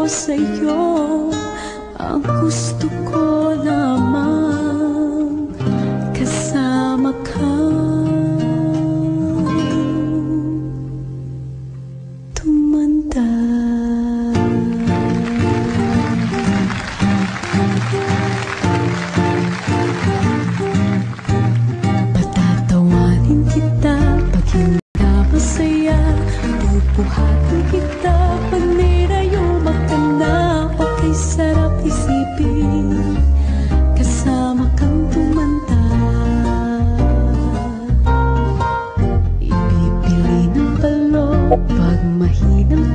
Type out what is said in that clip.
Sa'yo, ang gusto ko lamang kasama ka. Tumanda. Patatawanin kita pag hindi ka masaya, pupuhatin kita pag nirayo magkana. Okay, sarap isipin kasama kang tumanda. Ipipili ng balon pag mahinang